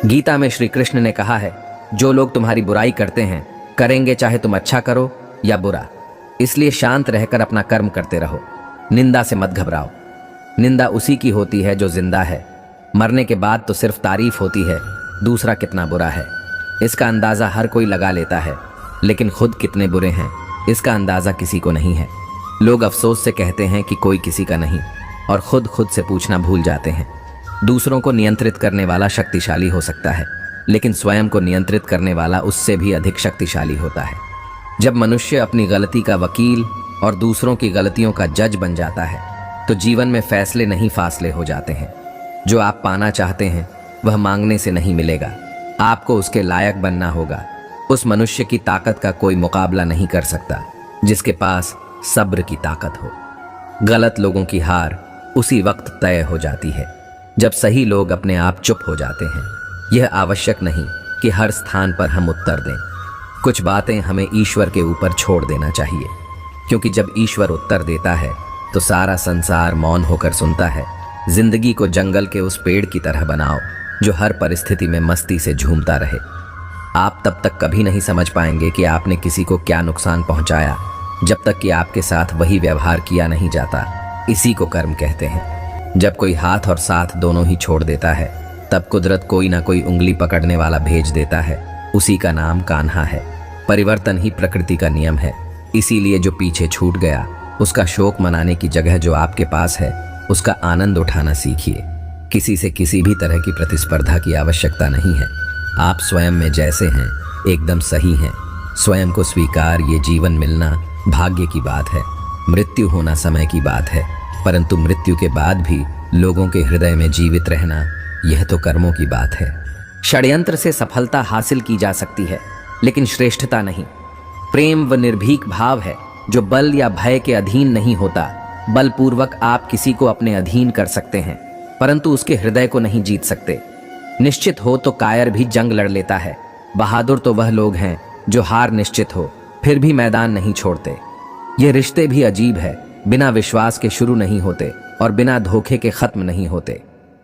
गीता में श्री कृष्ण ने कहा है, जो लोग तुम्हारी बुराई करते हैं करेंगे, चाहे तुम अच्छा करो या बुरा। इसलिए शांत रहकर अपना कर्म करते रहो। निंदा से मत घबराओ। निंदा उसी की होती है जो जिंदा है। मरने के बाद तो सिर्फ तारीफ होती है, दूसरा कितना बुरा है इसका अंदाज़ा हर कोई लगा लेता है, लेकिन खुद कितने बुरे हैं इसका अंदाज़ा किसी को नहीं है। लोग अफसोस से कहते हैं कि कोई किसी का नहीं, और खुद से पूछना भूल जाते हैं। दूसरों को नियंत्रित करने वाला शक्तिशाली हो सकता है, लेकिन स्वयं को नियंत्रित करने वाला उससे भी अधिक शक्तिशाली होता है। जब मनुष्य अपनी गलती का वकील और दूसरों की गलतियों का जज बन जाता है, तो जीवन में फैसले नहीं फासले हो जाते हैं। जो आप पाना चाहते हैं वह मांगने से नहीं मिलेगा, आपको उसके लायक बनना होगा। उस मनुष्य की ताकत का कोई मुकाबला नहीं कर सकता जिसके पास सब्र की ताकत हो। गलत लोगों की हार उसी वक्त तय हो जाती है जब सही लोग अपने आप चुप हो जाते हैं। यह आवश्यक नहीं कि हर स्थान पर हम उत्तर दें। कुछ बातें हमें ईश्वर के ऊपर छोड़ देना चाहिए, क्योंकि जब ईश्वर उत्तर देता है तो सारा संसार मौन होकर सुनता है। जिंदगी को जंगल के उस पेड़ की तरह बनाओ जो हर परिस्थिति में मस्ती से झूमता रहे। आप तब तक कभी नहीं समझ पाएंगे कि आपने किसी को क्या नुकसान पहुंचाया, जब तक कि आपके साथ वही व्यवहार किया नहीं जाता। इसी को कर्म कहते हैं। जब कोई हाथ और साथ दोनों ही छोड़ देता है, तब कुदरत कोई ना कोई उंगली पकड़ने वाला भेज देता है। उसी का नाम कान्हा है। परिवर्तन ही प्रकृति का नियम है। इसीलिए जो पीछे छूट गया उसका शोक मनाने की जगह जो आपके पास है उसका आनंद उठाना सीखिए। किसी से किसी भी तरह की प्रतिस्पर्धा की आवश्यकता नहीं है। आप स्वयं में जैसे हैं एकदम सही हैं। स्वयं को स्वीकार, ये जीवन मिलना भाग्य की बात है। मृत्यु होना समय की बात है, परंतु मृत्यु के बाद भी लोगों के हृदय में जीवित रहना, यह तो कर्मों की बात है। षड्यंत्र से सफलता हासिल की जा सकती है, लेकिन श्रेष्ठता नहीं। प्रेम व निर्भीक भाव है जो बल या भय के अधीन नहीं होता। बलपूर्वक आप किसी को अपने अधीन कर सकते हैं, परंतु उसके हृदय को नहीं जीत सकते। निश्चित हो तो कायर भी जंग लड़ लेता है। बहादुर तो वह लोग हैं जो हार निश्चित हो फिर भी मैदान नहीं छोड़ते। ये रिश्ते भी अजीब है, बिना विश्वास के शुरू नहीं होते और बिना धोखे के खत्म नहीं होते।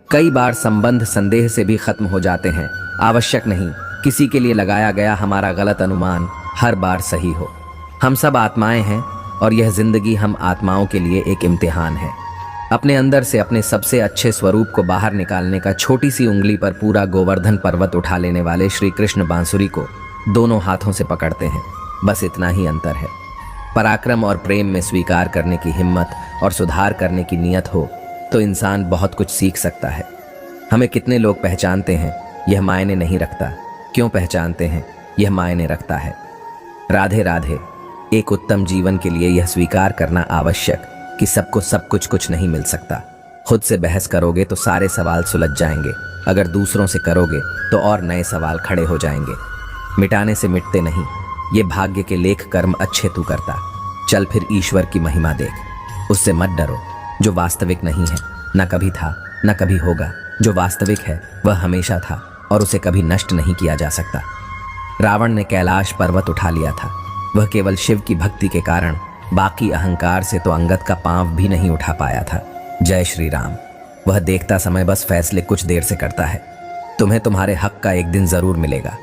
कई बार संबंध संदेह से भी खत्म हो जाते हैं। आवश्यक नहीं किसी के लिए लगाया गया हमारा गलत अनुमान हर बार सही हो। हम सब आत्माएं हैं और यह जिंदगी हम आत्माओं के लिए एक इम्तिहान है। अपने अंदर से अपने सबसे अच्छे स्वरूप को बाहर निकालने का छोटी सी उंगली पर पूरा गोवर्धन पर्वत उठा लेने वाले श्री कृष्ण बांसुरी को दोनों हाथों से पकड़ते हैं। बस इतना ही अंतर है। पराक्रम और प्रेम में स्वीकार करने की हिम्मत और सुधार करने की नीयत हो तो इंसान बहुत कुछ सीख सकता है। हमें कितने लोग पहचानते हैं यह मायने नहीं रखता, क्यों पहचानते हैं यह मायने रखता है। राधे राधे। एक उत्तम जीवन के लिए यह स्वीकार करना आवश्यक कि सबको सब कुछ नहीं मिल सकता। खुद से बहस करोगे तो सारे सवाल सुलझ जाएंगे, अगर दूसरों से करोगे तो और नए सवाल खड़े हो जाएंगे। मिटाने से मिटते नहीं, ये भाग्य के लेख कर्म अच्छे तू करता। चल फिर ईश्वर की महिमा देख। उससे मत डरो जो वास्तविक नहीं है, न कभी था न कभी होगा। जो वास्तविक है वह हमेशा था और उसे कभी नष्ट नहीं किया जा सकता। रावण ने कैलाश पर्वत उठा लिया था, वह केवल शिव की भक्ति के कारण, बाकी अहंकार से तो अंगद का पांव भी नहीं उठा पाया था। जय श्री राम। वह देखता समय बस फैसले कुछ देर से करता है। तुम्हें तुम्हारे हक का एक दिन जरूर मिलेगा।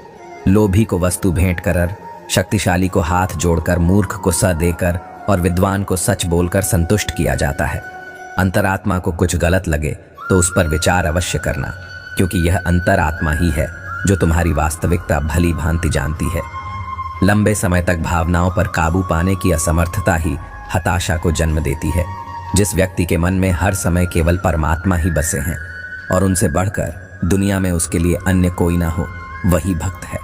लोभी को वस्तु भेंट कर, शक्तिशाली को हाथ जोड़कर, मूर्ख को स देकर और विद्वान को सच बोलकर संतुष्ट किया जाता है। अंतरात्मा को कुछ गलत लगे तो उस पर विचार अवश्य करना, क्योंकि यह अंतरात्मा ही है जो तुम्हारी वास्तविकता भली भांति जानती है। लंबे समय तक भावनाओं पर काबू पाने की असमर्थता ही हताशा को जन्म देती है। जिस व्यक्ति के मन में हर समय केवल परमात्मा ही बसे हैं और उनसे बढ़कर दुनिया में उसके लिए अन्य कोई ना हो, वही भक्त है।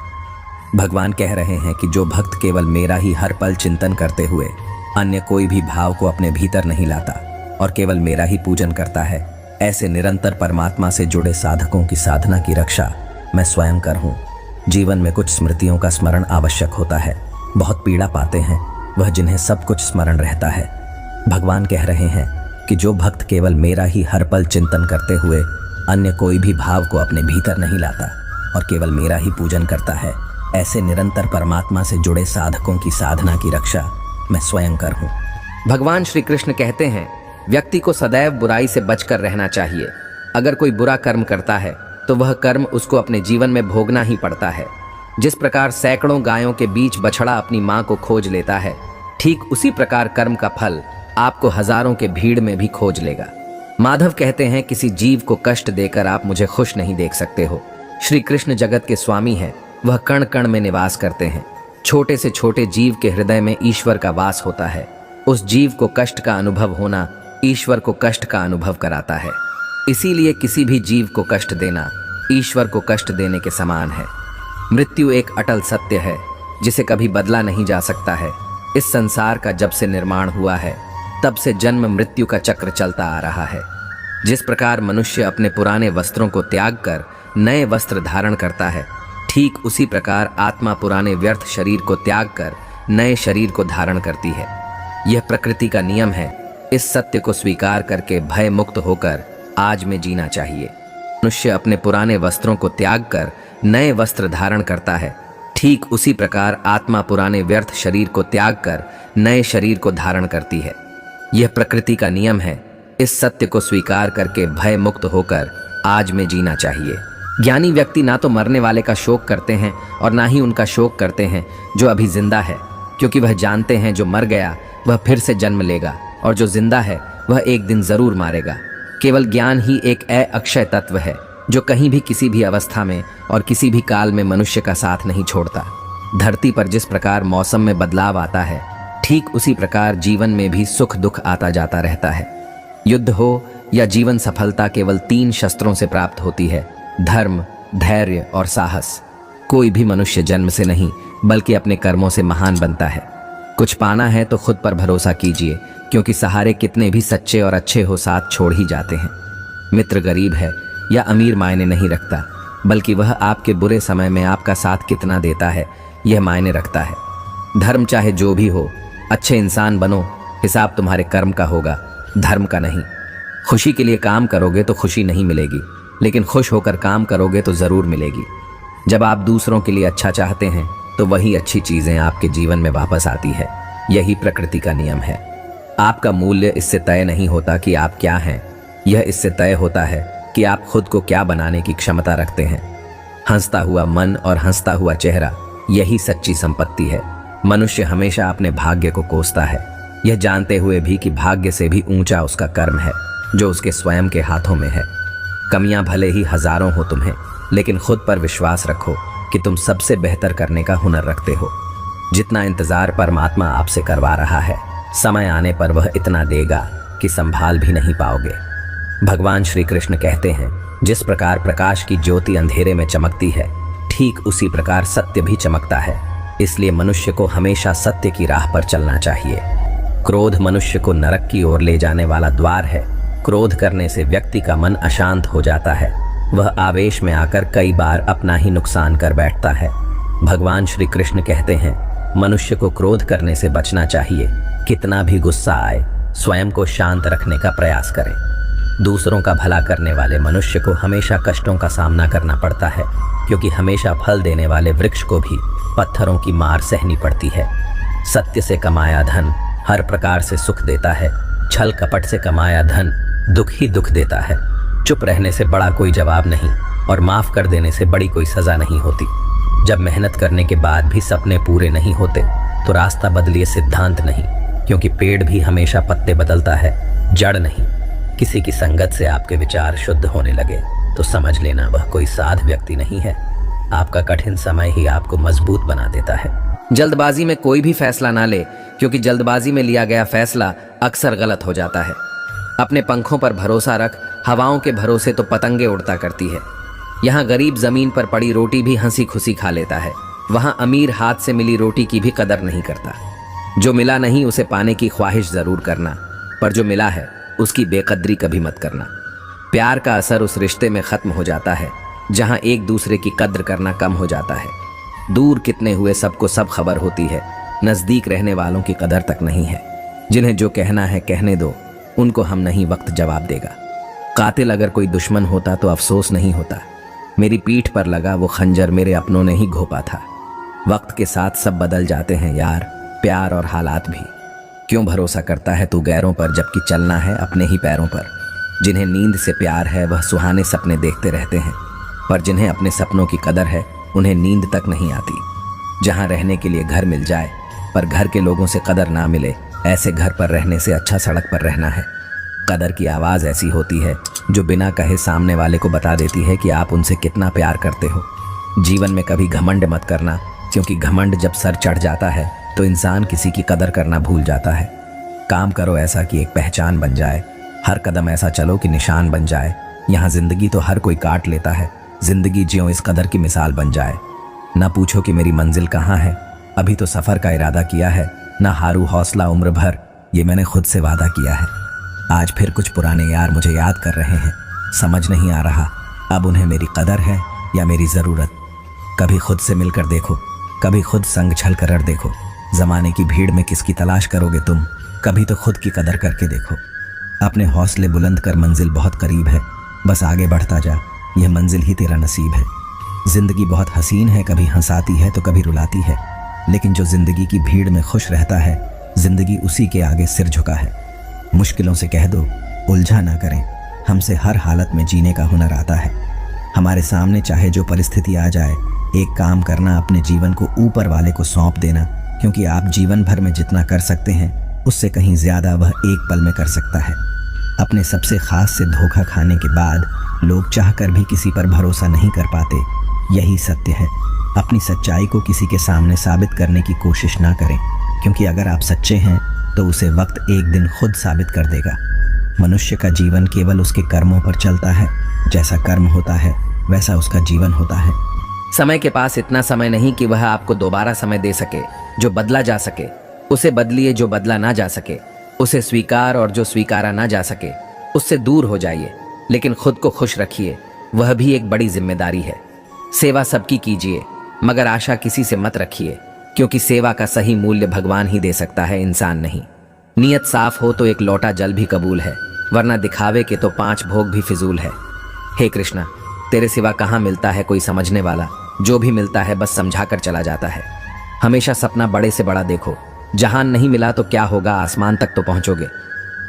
भगवान कह रहे हैं कि जो भक्त केवल मेरा ही हर पल चिंतन करते हुए अन्य कोई भी भाव को अपने भीतर नहीं लाता और केवल मेरा ही पूजन करता है, ऐसे निरंतर परमात्मा से जुड़े साधकों की साधना की रक्षा मैं स्वयं कर हूँ। जीवन में कुछ स्मृतियों का स्मरण आवश्यक होता है। बहुत पीड़ा पाते हैं वह जिन्हें सब कुछ स्मरण रहता है। भगवान कह रहे हैं कि जो भक्त केवल मेरा ही हर पल चिंतन करते हुए अन्य कोई भी भाव को अपने भीतर नहीं लाता और केवल मेरा ही पूजन करता है, ऐसे निरंतर परमात्मा से जुड़े साधकों की साधना की रक्षा मैं स्वयं कर हूँ। भगवान श्री कृष्ण कहते हैं, व्यक्ति को सदैव बुराई से बचकर रहना चाहिए। अगर कोई बुरा कर्म करता है तो वह कर्म उसको अपने जीवन में भोगना ही पड़ता है। जिस प्रकार सैकड़ों गायों के बीच बछड़ा अपनी मां को खोज लेता है, ठीक उसी प्रकार कर्म का फल आपको हजारों के भीड़ में भी खोज लेगा। माधव कहते हैं, किसी जीव को कष्ट देकर आप मुझे खुश नहीं देख सकते हो। श्री कृष्ण जगत के स्वामी हैं, वह कण कण में निवास करते हैं। छोटे से छोटे जीव के हृदय में ईश्वर का वास होता है। उस जीव को कष्ट का अनुभव होना ईश्वर को कष्ट का अनुभव कराता है। इसीलिए किसी भी जीव को कष्ट देना ईश्वर को कष्ट देने के समान है। मृत्यु एक अटल सत्य है जिसे कभी बदला नहीं जा सकता है। इस संसार का जब से निर्माण हुआ है तब से जन्म मृत्यु का चक्र चलता आ रहा है। जिस प्रकार मनुष्य अपने पुराने वस्त्रों को त्याग कर नए वस्त्र धारण करता है, ठीक उसी प्रकार आत्मा पुराने व्यर्थ शरीर को त्याग कर नए शरीर को धारण करती है। यह प्रकृति का नियम है। इस सत्य को स्वीकार करके भय मुक्त होकर आज में जीना चाहिए। मनुष्य अपने पुराने वस्त्रों को त्याग कर नए वस्त्र धारण करता है, ठीक उसी प्रकार आत्मा पुराने व्यर्थ शरीर को त्याग कर नए शरीर को धारण करती है। यह प्रकृति का नियम है। इस सत्य को स्वीकार करके भय मुक्त होकर आज में जीना चाहिए। ज्ञानी व्यक्ति ना तो मरने वाले का शोक करते हैं और ना ही उनका शोक करते हैं जो अभी जिंदा है, क्योंकि वह जानते हैं जो मर गया वह फिर से जन्म लेगा और जो जिंदा है वह एक दिन जरूर मारेगा। केवल ज्ञान ही एक अक्षय तत्व है जो कहीं भी किसी भी अवस्था में और किसी भी काल में मनुष्य का साथ नहीं छोड़ता। धरती पर जिस प्रकार मौसम में बदलाव आता है, ठीक उसी प्रकार जीवन में भी सुख दुख आता जाता रहता है। युद्ध हो या जीवन सफलता केवल 3 शस्त्रों से प्राप्त होती है, धर्म, धैर्य और साहस। कोई भी मनुष्य जन्म से नहीं बल्कि अपने कर्मों से महान बनता है। कुछ पाना है तो खुद पर भरोसा कीजिए, क्योंकि सहारे कितने भी सच्चे और अच्छे हो साथ छोड़ ही जाते हैं। मित्र गरीब है या अमीर मायने नहीं रखता, बल्कि वह आपके बुरे समय में आपका साथ कितना देता है यह मायने रखता है। धर्म चाहे जो भी हो, अच्छे इंसान बनो, हिसाब तुम्हारे कर्म का होगा, धर्म का नहीं। खुशी के लिए काम करोगे तो खुशी नहीं मिलेगी, लेकिन खुश होकर काम करोगे तो जरूर मिलेगी। जब आप दूसरों के लिए अच्छा चाहते हैं तो वही अच्छी चीजें आपके जीवन में वापस आती है। यही प्रकृति का नियम है। आपका मूल्य इससे तय नहीं होता कि आप क्या हैं, यह इससे तय होता है कि आप खुद को क्या बनाने की क्षमता रखते हैं। हंसता हुआ मन और हंसता हुआ चेहरा, यही सच्ची संपत्ति है। मनुष्य हमेशा अपने भाग्य को कोसता है, यह जानते हुए भी कि भाग्य से भी ऊंचा उसका कर्म है जो उसके स्वयं के हाथों में है। कमियां भले ही हजारों हो तुम्हें, लेकिन खुद पर विश्वास रखो कि तुम सबसे बेहतर करने का हुनर रखते हो। जितना इंतजार परमात्मा आपसे करवा रहा है, समय आने पर वह इतना देगा कि संभाल भी नहीं पाओगे। भगवान श्री कृष्ण कहते हैं, जिस प्रकार प्रकाश की ज्योति अंधेरे में चमकती है, ठीक उसी प्रकार सत्य भी चमकता है। इसलिए मनुष्य को हमेशा सत्य की राह पर चलना चाहिए। क्रोध मनुष्य को नरक की ओर ले जाने वाला द्वार है। क्रोध करने से व्यक्ति का मन अशांत हो जाता है। वह आवेश में आकर कई बार अपना ही नुकसान कर बैठता है। भगवान श्री कृष्ण कहते हैं, मनुष्य को क्रोध करने से बचना चाहिए। कितना भी गुस्सा आए, स्वयं को शांत रखने का प्रयास करें। दूसरों का भला करने वाले मनुष्य को हमेशा कष्टों का सामना करना पड़ता है, क्योंकि हमेशा फल देने वाले वृक्ष को भी पत्थरों की मार सहनी पड़ती है। सत्य से कमाया धन हर प्रकार से सुख देता है, छल कपट से कमाया धन दुख ही दुख देता है। चुप रहने से बड़ा कोई जवाब नहीं और माफ कर देने से बड़ी कोई सजा नहीं होती। जब मेहनत करने के बाद भी सपने पूरे नहीं होते तो रास्ता बदलिए, सिद्धांत नहीं, क्योंकि पेड़ भी हमेशा पत्ते बदलता है, जड़ नहीं। किसी की संगत से आपके विचार शुद्ध होने लगे तो समझ लेना वह कोई साध व्यक्ति नहीं है। आपका कठिन समय ही आपको मजबूत बना देता है। जल्दबाजी में कोई भी फैसला ना ले, क्योंकि जल्दबाजी में लिया गया फैसला अक्सर गलत हो जाता है। अपने पंखों पर भरोसा रख, हवाओं के भरोसे तो पतंगे उड़ता करती है। यहाँ गरीब जमीन पर पड़ी रोटी भी हंसी खुशी खा लेता है, वहाँ अमीर हाथ से मिली रोटी की भी कदर नहीं करता। जो मिला नहीं उसे पाने की ख्वाहिश जरूर करना, पर जो मिला है उसकी बेकदरी कभी मत करना। प्यार का असर उस रिश्ते में खत्म हो जाता है जहाँ एक दूसरे की कद्र करना कम हो जाता है। दूर कितने हुए सबको सब खबर होती है, नजदीक रहने वालों की कदर तक नहीं है। जिन्हें जो कहना है कहने दो, उनको हम नहीं, वक्त जवाब देगा। कातिल अगर कोई दुश्मन होता तो अफसोस नहीं होता। मेरी पीठ पर लगा वो खंजर मेरे अपनों ने ही घोंपा था। वक्त के साथ सब बदल जाते हैं यार, प्यार और हालात भी। क्यों भरोसा करता है तू गैरों पर, जबकि चलना है अपने ही पैरों पर। जिन्हें नींद से प्यार है वह सुहाने सपने देखते रहते हैं। पर जिन्हें अपने सपनों की कदर है उन्हें नींद तक नहीं आती। जहां रहने के लिए घर मिल जाए पर घर के लोगों से कदर ना मिले, ऐसे घर पर रहने से अच्छा सड़क पर रहना है। कदर की आवाज़ ऐसी होती है जो बिना कहे सामने वाले को बता देती है कि आप उनसे कितना प्यार करते हो। जीवन में कभी घमंड मत करना, क्योंकि घमंड जब सर चढ़ जाता है तो इंसान किसी की कदर करना भूल जाता है। काम करो ऐसा कि एक पहचान बन जाए, हर कदम ऐसा चलो कि निशान बन जाए। यहाँ जिंदगी तो हर कोई काट लेता है, जिंदगी जियो इस कदर की मिसाल बन जाए। ना पूछो कि मेरी मंजिल कहाँ है, अभी तो सफ़र का इरादा किया है। ना हारू हौसला उम्र भर, ये मैंने खुद से वादा किया है। आज फिर कुछ पुराने यार मुझे याद कर रहे हैं, समझ नहीं आ रहा अब उन्हें मेरी कदर है या मेरी ज़रूरत। कभी खुद से मिलकर देखो, कभी खुद संग छल कर देखो। ज़माने की भीड़ में किसकी तलाश करोगे तुम, कभी तो खुद की कदर करके देखो। अपने हौसले बुलंद कर, मंजिल बहुत करीब है, बस आगे बढ़ता जा, यह मंजिल ही तेरा नसीब है। ज़िंदगी बहुत हसीन है, कभी हंसाती है तो कभी रुलाती है, लेकिन जो ज़िंदगी की भीड़ में खुश रहता है, ज़िंदगी उसी के आगे सिर झुका है। मुश्किलों से कह दो उलझा ना करें, हमसे हर हालत में जीने का हुनर आता है। हमारे सामने चाहे जो परिस्थिति आ जाए, एक काम करना, अपने जीवन को ऊपर वाले को सौंप देना, क्योंकि आप जीवन भर में जितना कर सकते हैं उससे कहीं ज़्यादा वह एक पल में कर सकता है। अपने सबसे ख़ास से धोखा खाने के बाद लोग चाहकर भी किसी पर भरोसा नहीं कर पाते, यही सत्य है। अपनी सच्चाई को किसी के सामने साबित करने की कोशिश ना करें, क्योंकि अगर आप सच्चे हैं तो उसे वक्त एक दिन खुद साबित कर देगा। मनुष्य का जीवन केवल उसके कर्मों पर चलता है, जैसा कर्म होता है वैसा उसका जीवन होता है। समय के पास इतना समय नहीं कि वह आपको दोबारा समय दे सके। जो बदला जा सके उसे बदलिए, जो बदला ना जा सके उसे स्वीकार, और जो स्वीकारा ना जा सके उससे दूर हो जाइए। लेकिन खुद को खुश रखिए, वह भी एक बड़ी जिम्मेदारी है। सेवा सबकी कीजिए, मगर आशा किसी से मत रखिए, क्योंकि सेवा का सही मूल्य भगवान ही दे सकता है, इंसान नहीं। नीयत साफ हो तो एक लोटा जल भी कबूल है, वरना दिखावे के तो 5 भोग भी फिजूल है। हे कृष्णा, तेरे सिवा कहाँ मिलता है कोई समझने वाला, जो भी मिलता है बस समझाकर चला जाता है। हमेशा सपना बड़े से बड़ा देखो, जहान नहीं मिला तो क्या होगा, आसमान तक तो पहुंचोगे।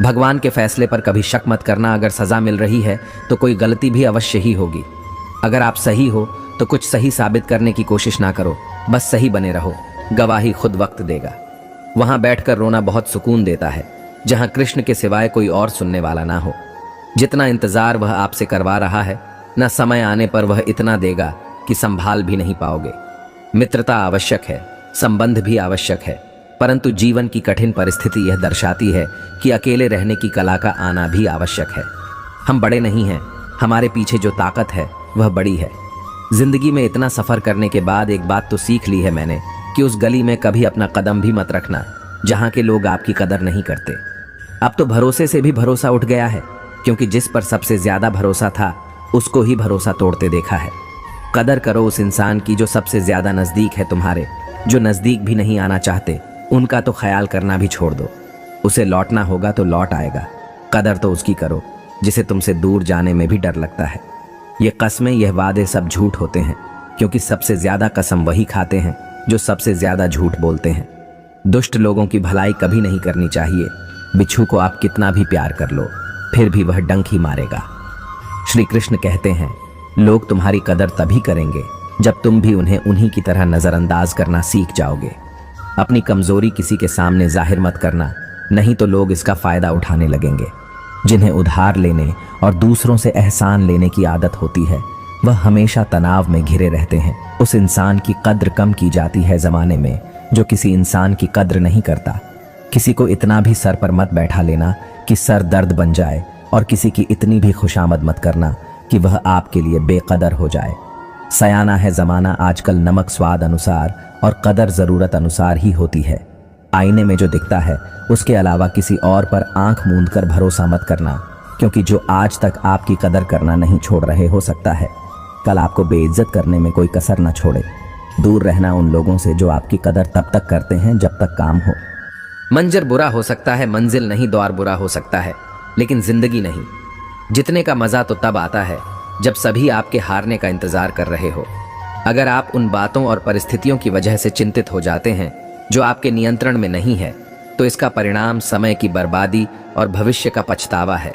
भगवान के फैसले पर कभी शक मत करना, अगर सजा मिल रही है तो कोई गलती भी अवश्य ही होगी। अगर आप सही हो तो कुछ सही साबित करने की कोशिश ना करो, बस सही बने रहो, गवाही खुद वक्त देगा। वहां बैठकर रोना बहुत सुकून देता है, जहां कृष्ण के सिवाय कोई और सुनने वाला ना हो। जितना इंतजार वह आपसे करवा रहा है, न समय आने पर वह इतना देगा कि संभाल भी नहीं पाओगे। मित्रता आवश्यक है, संबंध भी आवश्यक है, परंतु जीवन की कठिन परिस्थिति यह दर्शाती है कि अकेले रहने की कला का आना भी आवश्यक है। हम बड़े नहीं हैं, हमारे पीछे जो ताकत है वह बड़ी है। जिंदगी में इतना सफ़र करने के बाद एक बात तो सीख ली है मैंने कि उस गली में कभी अपना कदम भी मत रखना जहाँ के लोग आपकी कदर नहीं करते। अब तो भरोसे से भी भरोसा उठ गया है, क्योंकि जिस पर सबसे ज़्यादा भरोसा था उसको ही भरोसा तोड़ते देखा है। कदर करो उस इंसान की जो सबसे ज़्यादा नज़दीक है तुम्हारे। जो नज़दीक भी नहीं आना चाहते उनका तो ख्याल करना भी छोड़ दो, उसे लौटना होगा तो लौट आएगा। कदर तो उसकी करो जिसे तुमसे दूर जाने में भी डर लगता है। ये कस्में, यह वादे सब झूठ होते हैं, क्योंकि सबसे ज़्यादा कसम वही खाते हैं जो सबसे ज़्यादा झूठ बोलते हैं। दुष्ट लोगों की भलाई कभी नहीं करनी चाहिए। बिच्छू को आप कितना भी प्यार कर लो, फिर भी वह डंक ही मारेगा। श्री कृष्ण कहते हैं, लोग तुम्हारी कदर तभी करेंगे जब तुम भी उन्हें उन्हीं की तरह नज़रअंदाज करना सीख जाओगे। अपनी कमज़ोरी किसी के सामने जाहिर मत करना, नहीं तो लोग इसका फ़ायदा उठाने लगेंगे। जिन्हें उधार लेने और दूसरों से एहसान लेने की आदत होती है, वह हमेशा तनाव में घिरे रहते हैं। उस इंसान की कद्र कम की जाती है ज़माने में जो किसी इंसान की कद्र नहीं करता। किसी को इतना भी सर पर मत बैठा लेना कि सर दर्द बन जाए, और किसी की इतनी भी खुशामद मत करना कि वह आपके लिए बेकदर हो जाए। सयाना है ज़माना आजकल नमक स्वाद अनुसार, और कदर ज़रूरत अनुसार ही होती है। आईने में जो दिखता है उसके अलावा किसी और पर आंख मूंद कर भरोसा मत करना, क्योंकि जो आज तक आपकी कदर करना नहीं छोड़ रहे, हो सकता है कल आपको बेइज्जत करने में कोई कसर न छोड़े। दूर रहना उन लोगों से जो आपकी कदर तब तक करते हैं जब तक काम हो। मंजर बुरा हो सकता है, मंजिल नहीं द्वार बुरा हो सकता है, लेकिन जिंदगी नहीं। जितने का मज़ा तो तब आता है जब सभी आपके हारने का इंतज़ार कर रहे हो। अगर आप उन बातों और परिस्थितियों की वजह से चिंतित हो जाते हैं जो आपके नियंत्रण में नहीं है, तो इसका परिणाम समय की बर्बादी और भविष्य का पछतावा है।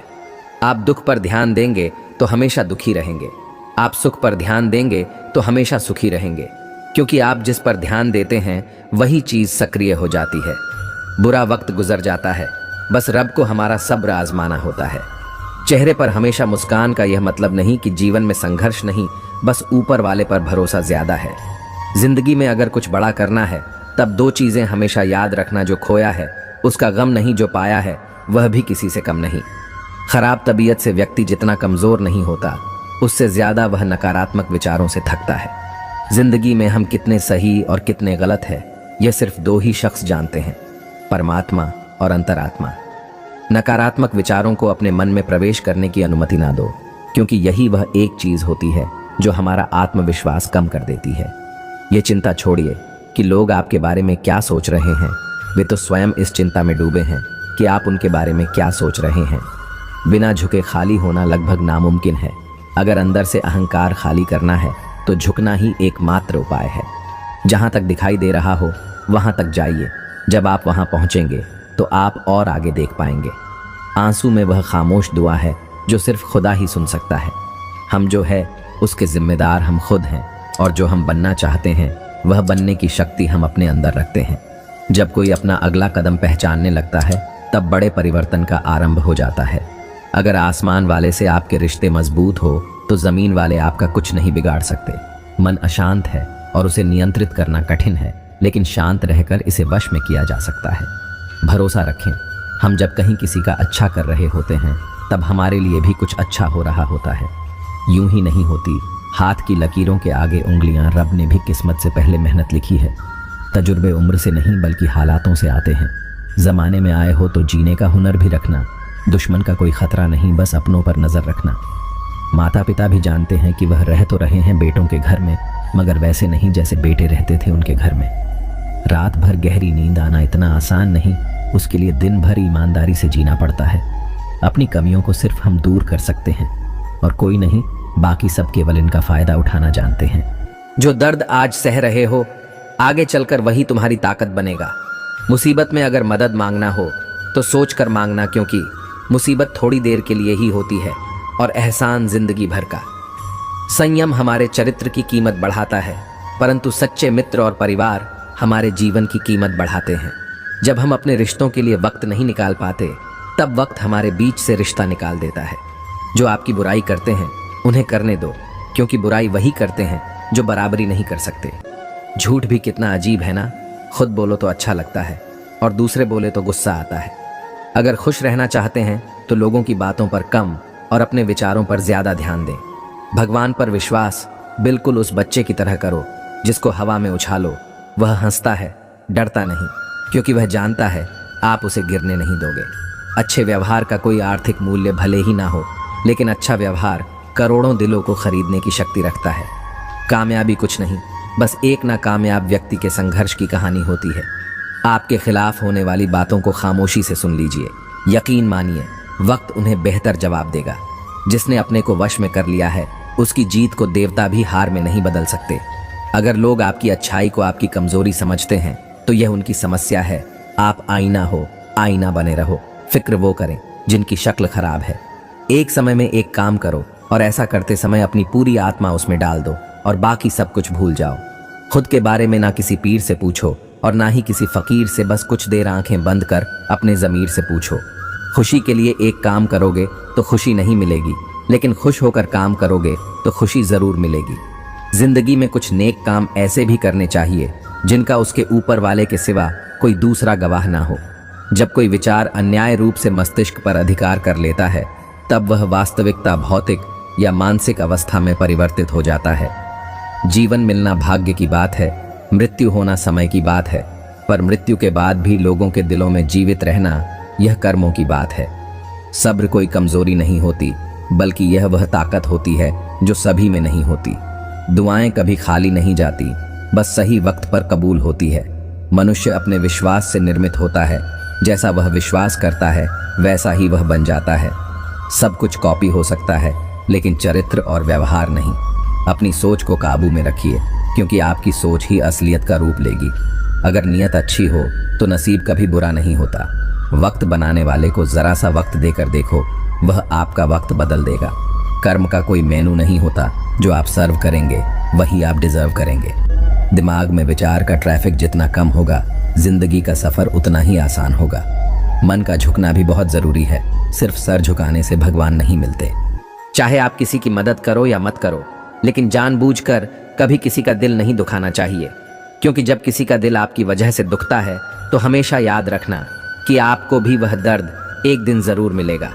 आप दुख पर ध्यान देंगे तो हमेशा दुखी रहेंगे, आप सुख पर ध्यान देंगे तो हमेशा सुखी रहेंगे, क्योंकि आप जिस पर ध्यान देते हैं वही चीज सक्रिय हो जाती है। बुरा वक्त गुजर जाता है, बस रब को हमारा सब्र आजमाना होता है। चेहरे पर हमेशा मुस्कान का यह मतलब नहीं कि जीवन में संघर्ष नहीं, बस ऊपर वाले पर भरोसा ज्यादा है। जिंदगी में अगर कुछ बड़ा करना है तब दो चीजें हमेशा याद रखना, जो खोया है उसका गम नहीं, जो पाया है वह भी किसी से कम नहीं। खराब तबीयत से व्यक्ति जितना कमजोर नहीं होता, उससे ज्यादा वह नकारात्मक विचारों से थकता है। जिंदगी में हम कितने सही और कितने गलत है, यह सिर्फ दो ही शख्स जानते हैं, परमात्मा और अंतरात्मा। नकारात्मक विचारों को अपने मन में प्रवेश करने की अनुमति ना दो, क्योंकि यही वह एक चीज होती है जो हमारा आत्मविश्वास कम कर देती है। ये चिंता छोड़िए कि लोग आपके बारे में क्या सोच रहे हैं, वे तो स्वयं इस चिंता में डूबे हैं कि आप उनके बारे में क्या सोच रहे हैं। बिना झुके खाली होना लगभग नामुमकिन है। अगर अंदर से अहंकार खाली करना है तो झुकना ही एकमात्र उपाय है। जहां तक दिखाई दे रहा हो वहां तक जाइए। जब आप वहां पहुंचेंगे तो आप और आगे देख पाएंगे। आंसू में वह खामोश दुआ है जो सिर्फ खुदा ही सुन सकता है। हम जो है उसके जिम्मेदार हम खुद हैं, और जो हम बनना चाहते हैं वह बनने की शक्ति हम अपने अंदर रखते हैं। जब कोई अपना अगला कदम पहचानने लगता है तब बड़े परिवर्तन का आरंभ हो जाता है। अगर आसमान वाले से आपके रिश्ते मजबूत हो तो जमीन वाले आपका कुछ नहीं बिगाड़ सकते। मन अशांत है और उसे नियंत्रित करना कठिन है, लेकिन शांत रहकर इसे वश में किया जा सकता है। भरोसा रखें, हम जब कहीं किसी का अच्छा कर रहे होते हैं तब हमारे लिए भी कुछ अच्छा हो रहा होता है। यूं ही नहीं होती। हाथ की लकीरों के आगे उंगलियां रब ने भी किस्मत से पहले मेहनत लिखी है। तजुर्बे उम्र से नहीं बल्कि हालातों से आते हैं। जमाने में आए हो तो जीने का हुनर भी रखना। दुश्मन का कोई खतरा नहीं, बस अपनों पर नजर रखना। माता पिता भी जानते हैं कि वह रह तो रहे हैं बेटों के घर में, मगर वैसे नहीं जैसे बेटे रहते थे उनके घर में। रात भर गहरी नींद आना इतना आसान नहीं, उसके लिए दिन भर ईमानदारी से जीना पड़ता है। अपनी कमियों को सिर्फ हम दूर कर सकते हैं, और कोई नहीं, बाकी सब केवल इनका फायदा उठाना जानते हैं। जो दर्द आज सह रहे हो, आगे चलकर वही तुम्हारी ताकत बनेगा। मुसीबत में अगर मदद मांगना हो तो सोच कर मांगना, क्योंकि मुसीबत थोड़ी देर के लिए ही होती है और एहसान जिंदगी भर का। संयम हमारे चरित्र की कीमत बढ़ाता है, परंतु सच्चे मित्र और परिवार हमारे जीवन की कीमत बढ़ाते हैं। जब हम अपने रिश्तों के लिए वक्त नहीं निकाल पाते, तब वक्त हमारे बीच से रिश्ता निकाल देता है। जो आपकी बुराई करते हैं उन्हें करने दो, क्योंकि बुराई वही करते हैं जो बराबरी नहीं कर सकते। झूठ भी कितना अजीब है ना, खुद बोलो तो अच्छा लगता है और दूसरे बोले तो गुस्सा आता है। अगर खुश रहना चाहते हैं तो लोगों की बातों पर कम और अपने विचारों पर ज्यादा ध्यान दें। भगवान पर विश्वास बिल्कुल उस बच्चे की तरह करो जिसको हवा में उछालो। वह हंसता है, डरता नहीं, क्योंकि वह जानता है आप उसे गिरने नहीं दोगे। अच्छे व्यवहार का कोई आर्थिक मूल्य भले ही ना हो, लेकिन अच्छा व्यवहार करोड़ों दिलों को खरीदने की शक्ति रखता है। कामयाबी कुछ नहीं, बस एक नाकामयाब व्यक्ति के संघर्ष की कहानी होती है। आपके खिलाफ होने वाली बातों को खामोशी से सुन लीजिए। यकीन मानिए, वक्त उन्हें बेहतर जवाब देगा। जिसने अपने को वश में कर लिया है, उसकी जीत को देवता भी हार में नहीं बदल सकते। अगर लोग आपकी अच्छाई को आपकी कमजोरी समझते हैं तो यह उनकी समस्या है। आप आईना हो, आईना बने रहो। फिक्र वो करें जिनकी शक्ल खराब है। एक समय में एक काम करो, और ऐसा करते समय अपनी पूरी आत्मा उसमें डाल दो और बाकी सब कुछ भूल जाओ। खुद के बारे में ना किसी पीर से पूछो और ना ही किसी फकीर से। बस कुछ देर आंखें बंद कर अपने ज़मीर से पूछो। खुशी के लिए एक काम करोगे तो खुशी नहीं मिलेगी, लेकिन खुश होकर काम करोगे तो खुशी ज़रूर मिलेगी। जिंदगी में कुछ नेक काम ऐसे भी करने चाहिए जिनका उसके ऊपर वाले के सिवा कोई दूसरा गवाह ना हो। जब कोई विचार अन्याय रूप से मस्तिष्क पर अधिकार कर लेता है, तब वह वास्तविकता भौतिक या मानसिक अवस्था में परिवर्तित हो जाता है। जीवन मिलना भाग्य की बात है, मृत्यु होना समय की बात है, पर मृत्यु के बाद भी लोगों के दिलों में जीवित रहना यह कर्मों की बात है। सब्र कोई कमजोरी नहीं होती, बल्कि यह वह ताकत होती है जो सभी में नहीं होती। दुआएं कभी खाली नहीं जाती, बस सही वक्त पर कबूल होती है। मनुष्य अपने विश्वास से निर्मित होता है। जैसा वह विश्वास करता है वैसा ही वह बन जाता है। सब कुछ कॉपी हो सकता है, लेकिन चरित्र और व्यवहार नहीं। अपनी सोच को काबू में रखिए, क्योंकि आपकी सोच ही असलियत का रूप लेगी। अगर नीयत अच्छी हो तो नसीब कभी बुरा नहीं होता। वक्त बनाने वाले को जरा सा वक्त देकर देखो, वह आपका वक्त बदल देगा। कर्म का कोई मेनू नहीं होता, जो आप सर्व करेंगे वही आप डिजर्व करेंगे। दिमाग में विचार का ट्रैफिक जितना कम होगा, जिंदगी का सफर उतना ही आसान होगा। मन का झुकना भी बहुत जरूरी है, सिर्फ सर झुकाने से भगवान नहीं मिलते। चाहे आप किसी की मदद करो या मत करो, लेकिन जानबूझकर कभी किसी का दिल नहीं दुखाना चाहिए, क्योंकि जब किसी का दिल आपकी वजह से दुखता है तो हमेशा याद रखना कि आपको भी वह दर्द एक दिन जरूर मिलेगा।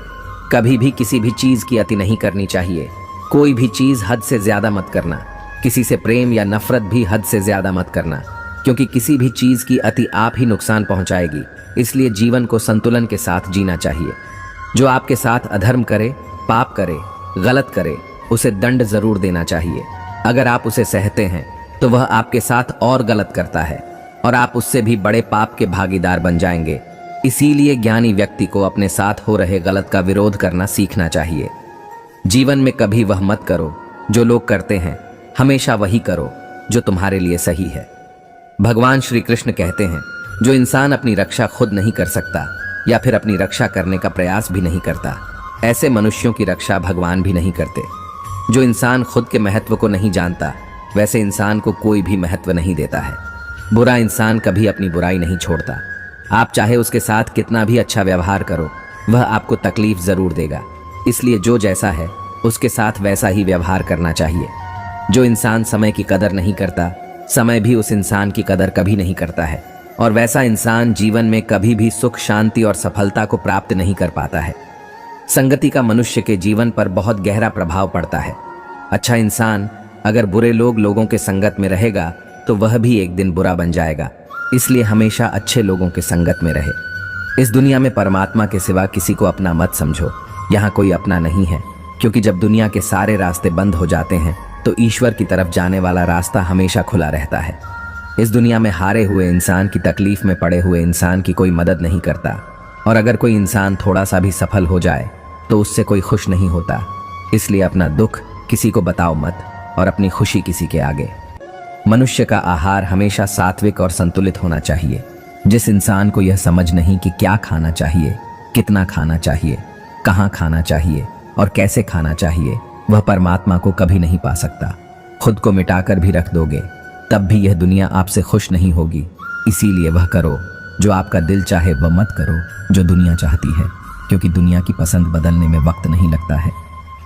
कभी भी किसी भी चीज की अति नहीं करनी चाहिए। कोई भी चीज हद से ज्यादा मत करना। किसी से प्रेम या नफरत भी हद से ज्यादा मत करना, क्योंकि किसी भी चीज की अति आप ही नुकसान पहुंचाएगी। इसलिए जीवन को संतुलन के साथ जीना चाहिए। जो आपके साथ अधर्म करे, पाप करे, गलत करे, उसे दंड जरूर देना चाहिए। अगर आप उसे सहते हैं तो वह आपके साथ और गलत करता है और आप उससे भी बड़े पाप के भागीदार बन जाएंगे। इसीलिए ज्ञानी व्यक्ति को अपने साथ हो रहे गलत का विरोध करना सीखना चाहिए। जीवन में कभी वह मत करो जो लोग करते हैं, हमेशा वही करो जो तुम्हारे लिए सही है। भगवान श्री कृष्ण कहते हैं, जो इंसान अपनी रक्षा खुद नहीं कर सकता या फिर अपनी रक्षा करने का प्रयास भी नहीं करता, ऐसे मनुष्यों की रक्षा भगवान भी नहीं करते। जो इंसान खुद के महत्व को नहीं जानता, वैसे इंसान को कोई भी महत्व नहीं देता है। बुरा इंसान कभी अपनी बुराई नहीं छोड़ता। आप चाहे उसके साथ कितना भी अच्छा व्यवहार करो, वह आपको तकलीफ जरूर देगा। इसलिए जो जैसा है उसके साथ वैसा ही व्यवहार करना चाहिए। जो इंसान समय की कदर नहीं करता, समय भी उस इंसान की कदर कभी नहीं करता है, और वैसा इंसान जीवन में कभी भी सुख, शांति और सफलता को प्राप्त नहीं कर पाता है। संगति का मनुष्य के जीवन पर बहुत गहरा प्रभाव पड़ता है। अच्छा इंसान अगर बुरे लोगों के संगत में रहेगा तो वह भी एक दिन बुरा बन जाएगा। इसलिए हमेशा अच्छे लोगों के संगत में रहे। इस दुनिया में परमात्मा के सिवा किसी को अपना मत समझो। यहाँ कोई अपना नहीं है, क्योंकि जब दुनिया के सारे रास्ते बंद हो जाते हैं तो ईश्वर की तरफ जाने वाला रास्ता हमेशा खुला रहता है। इस दुनिया में हारे हुए इंसान की तकलीफ में पड़े हुए इंसान की कोई मदद नहीं करता, और अगर कोई इंसान थोड़ा सा भी सफल हो जाए तो उससे कोई खुश नहीं होता। इसलिए अपना दुख किसी को बताओ मत और अपनी खुशी किसी के आगे। मनुष्य का आहार हमेशा सात्विक और संतुलित होना चाहिए। जिस इंसान को यह समझ नहीं कि क्या खाना चाहिए, कितना खाना चाहिए, कहाँ खाना चाहिए और कैसे खाना चाहिए, वह परमात्मा को कभी नहीं पा सकता। खुद को मिटाकर भी रख दोगे तब भी यह दुनिया आपसे खुश नहीं होगी। इसीलिए वह करो जो आपका दिल चाहे, वह मत करो जो दुनिया चाहती है, क्योंकि दुनिया की पसंद बदलने में वक्त नहीं लगता है।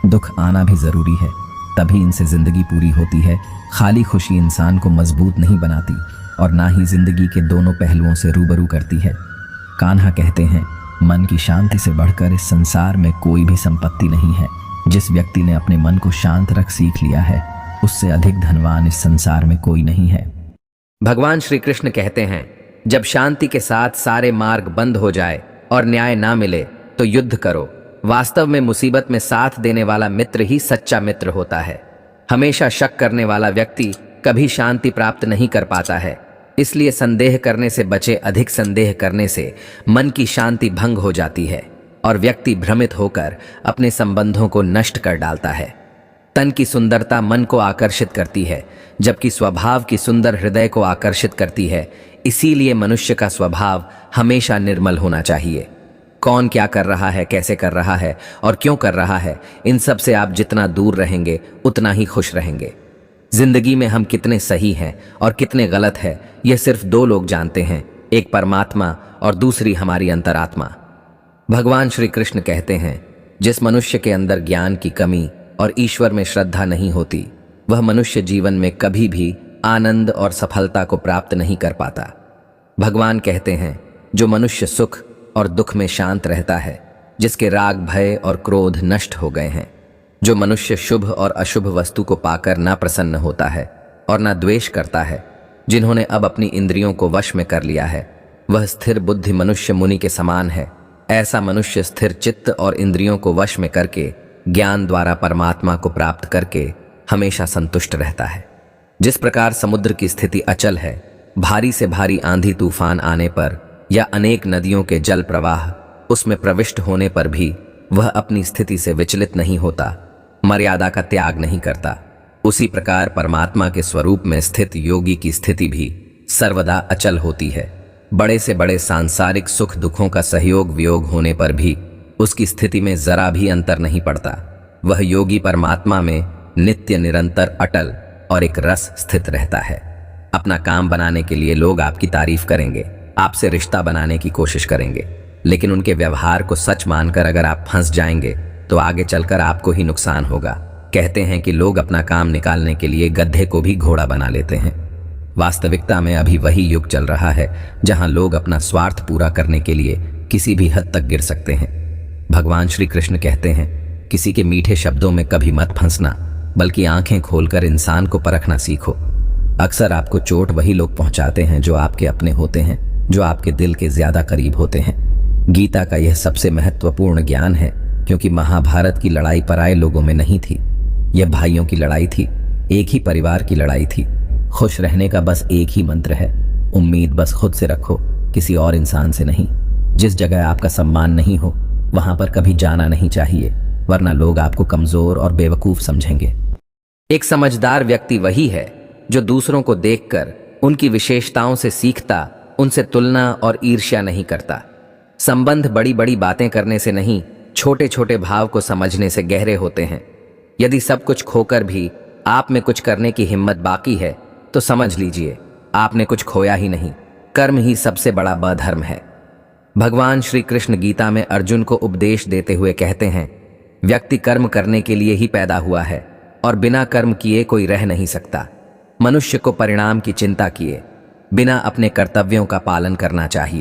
दुख आना भी जरूरी है, तभी इनसे जिंदगी पूरी होती है। खाली खुशी इंसान को मजबूत नहीं बनाती और ना ही जिंदगी के दोनों पहलुओं से रूबरू करती है। कान्हा कहते हैं, मन की शांति से बढ़कर इस संसार में कोई भी संपत्ति नहीं है। जिस व्यक्ति ने अपने मन को शांत रख सीख लिया है, उससे अधिक धनवान इस संसार में कोई नहीं है। भगवान श्री कृष्ण कहते हैं, जब शांति के साथ सारे मार्ग बंद हो जाए और न्याय ना मिले तो युद्ध करो। वास्तव में मुसीबत में साथ देने वाला मित्र ही सच्चा मित्र होता है। हमेशा शक करने वाला व्यक्ति कभी शांति प्राप्त नहीं कर पाता है। इसलिए संदेह करने से बचे। अधिक संदेह करने से मन की शांति भंग हो जाती है और व्यक्ति भ्रमित होकर अपने संबंधों को नष्ट कर डालता है। तन की सुंदरता मन को आकर्षित करती है, जबकि स्वभाव की सुंदर हृदय को आकर्षित करती है। इसीलिए मनुष्य का स्वभाव हमेशा निर्मल होना चाहिए। कौन क्या कर रहा है, कैसे कर रहा है और क्यों कर रहा है, इन सब से आप जितना दूर रहेंगे उतना ही खुश रहेंगे। जिंदगी में हम कितने सही हैं और कितने गलत है, यह सिर्फ दो लोग जानते हैं, एक परमात्मा और दूसरी हमारी अंतरात्मा। भगवान श्री कृष्ण कहते हैं, जिस मनुष्य के अंदर ज्ञान की कमी और ईश्वर में श्रद्धा नहीं होती, वह मनुष्य जीवन में कभी भी आनंद और सफलता को प्राप्त नहीं कर पाता। भगवान कहते हैं, जो मनुष्य सुख और दुख में शांत रहता है, जिसके राग, भय और क्रोध नष्ट हो गए हैं, जो मनुष्य शुभ और अशुभ वस्तु को पाकर ना प्रसन्न होता है और ना द्वेष करता है, जिन्होंने अब अपनी इंद्रियों को वश में कर लिया है, वह स्थिर बुद्धि मनुष्य मुनि के समान है। ऐसा मनुष्य स्थिर चित्त और इंद्रियों को वश में करके ज्ञान द्वारा परमात्मा को प्राप्त करके हमेशा संतुष्ट रहता है। जिस प्रकार समुद्र की स्थिति अचल है, भारी से भारी आंधी तूफान आने पर या अनेक नदियों के जल प्रवाह उसमें प्रविष्ट होने पर भी वह अपनी स्थिति से विचलित नहीं होता, मर्यादा का त्याग नहीं करता, उसी प्रकार परमात्मा के स्वरूप में स्थित योगी की स्थिति भी सर्वदा अचल होती है। बड़े से बड़े सांसारिक सुख दुखों का सहयोग वियोग होने पर भी उसकी स्थिति में जरा भी अंतर नहीं पड़ता। वह योगी परमात्मा में नित्य निरंतर अटल और एक रस स्थित रहता है। अपना काम बनाने के लिए लोग आपकी तारीफ करेंगे, आपसे रिश्ता बनाने की कोशिश करेंगे, लेकिन उनके व्यवहार को सच मानकर अगर आप फंस जाएंगे तो आगे चलकर आपको ही नुकसान होगा। कहते हैं कि लोग अपना काम निकालने के लिए गधे को भी घोड़ा बना लेते हैं। वास्तविकता में अभी वही युग चल रहा है जहां लोग अपना स्वार्थ पूरा करने के लिए किसी भी हद तक गिर सकते हैं। भगवान श्री कृष्ण कहते हैं, किसी के मीठे शब्दों में कभी मत फंसना, बल्कि आंखें खोलकर इंसान को परखना सीखो। अक्सर आपको चोट वही लोग पहुंचाते हैं जो आपके अपने होते हैं, जो आपके दिल के ज्यादा करीब होते हैं। गीता का यह सबसे महत्वपूर्ण ज्ञान है, क्योंकि महाभारत की लड़ाई पराये लोगों में नहीं थी। यह भाइयों की लड़ाई थी, एक ही परिवार की लड़ाई थी। खुश रहने का बस एक ही मंत्र है, उम्मीद बस खुद से रखो, किसी और इंसान से नहीं। जिस जगह आपका सम्मान नहीं हो वहां पर कभी जाना नहीं चाहिए, वरना लोग आपको कमजोर और बेवकूफ समझेंगे। एक समझदार व्यक्ति वही है जो दूसरों को देखकर उनकी विशेषताओं से सीखता, उनसे तुलना और ईर्ष्या नहीं करता। संबंध बड़ी बड़ी बातें करने से नहीं, छोटे छोटे भाव को समझने से गहरे होते हैं। यदि सब कुछ खोकर भी आप में कुछ करने की हिम्मत बाकी है तो समझ लीजिए आपने कुछ खोया ही नहीं। कर्म ही सबसे बड़ा अधर्म है। भगवान श्री कृष्ण गीता में अर्जुन को उपदेश देते हुए कहते हैं, व्यक्ति कर्म करने के लिए ही पैदा हुआ है और बिना कर्म किए कोई रह नहीं सकता। मनुष्य को परिणाम की चिंता किए बिना अपने कर्तव्यों का पालन करना चाहिए।